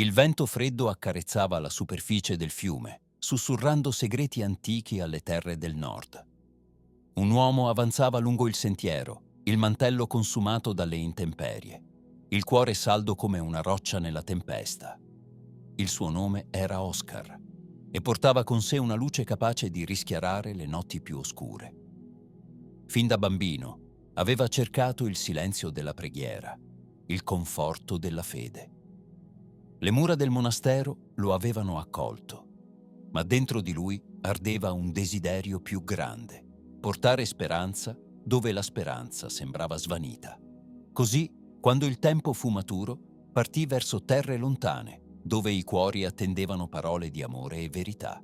Il vento freddo accarezzava la superficie del fiume, sussurrando segreti antichi alle terre del nord. Un uomo avanzava lungo il sentiero, il mantello consumato dalle intemperie, il cuore saldo come una roccia nella tempesta. Il suo nome era Oscar e portava con sé una luce capace di rischiarare le notti più oscure. Fin da bambino aveva cercato il silenzio della preghiera, il conforto della fede. Le mura del monastero lo avevano accolto, ma dentro di lui ardeva un desiderio più grande: portare speranza dove la speranza sembrava svanita. Così, quando il tempo fu maturo, partì verso terre lontane, dove i cuori attendevano parole di amore e verità.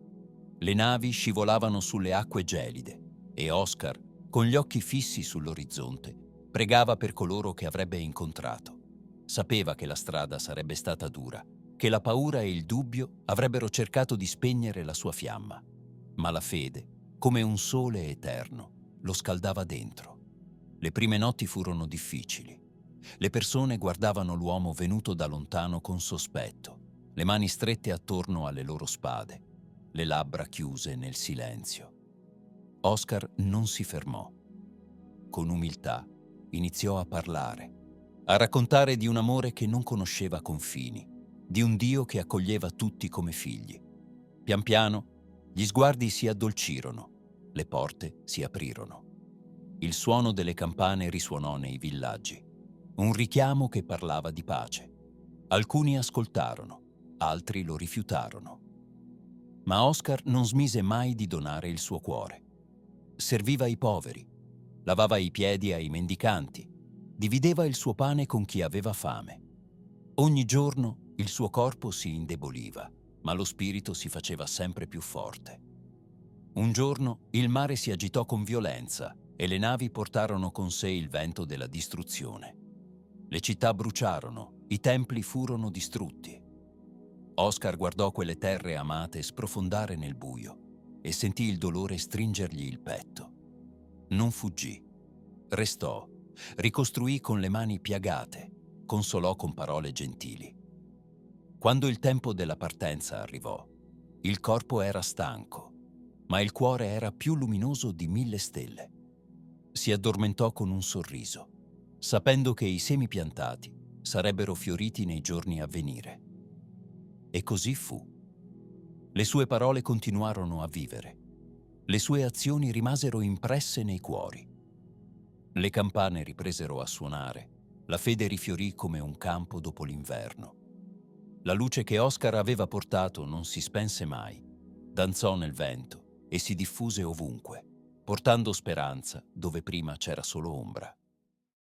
Le navi scivolavano sulle acque gelide e Oscar, con gli occhi fissi sull'orizzonte, pregava per coloro che avrebbe incontrato. Sapeva che la strada sarebbe stata dura, che la paura e il dubbio avrebbero cercato di spegnere la sua fiamma, ma la fede, come un sole eterno, lo scaldava dentro. Le prime notti furono difficili. Le persone guardavano l'uomo venuto da lontano con sospetto, le mani strette attorno alle loro spade, le labbra chiuse nel silenzio. Oscar non si fermò. Con umiltà iniziò a parlare, a raccontare di un amore che non conosceva confini, di un Dio che accoglieva tutti come figli. Pian piano gli sguardi si addolcirono, le porte si aprirono. Il suono delle campane risuonò nei villaggi, un richiamo che parlava di pace. Alcuni ascoltarono, altri lo rifiutarono. Ma Oscar non smise mai di donare il suo cuore. Serviva i poveri, lavava i piedi ai mendicanti, divideva il suo pane con chi aveva fame. Ogni giorno il suo corpo si indeboliva, ma lo spirito si faceva sempre più forte. Un giorno il mare si agitò con violenza e le navi portarono con sé il vento della distruzione. Le città bruciarono, i templi furono distrutti. Oscar guardò quelle terre amate sprofondare nel buio e sentì il dolore stringergli il petto. Non fuggì, restò, ricostruì con le mani piagate, consolò con parole gentili. Quando il tempo della partenza arrivò, il corpo era stanco, ma il cuore era più luminoso di 1000 stelle. Si addormentò con un sorriso, sapendo che i semi piantati sarebbero fioriti nei giorni a venire. E così fu. Le sue parole continuarono a vivere. Le sue azioni rimasero impresse nei cuori. Le campane ripresero a suonare. La fede rifiorì come un campo dopo l'inverno. La luce che Oscar aveva portato non si spense mai. Danzò nel vento e si diffuse ovunque, portando speranza dove prima c'era solo ombra.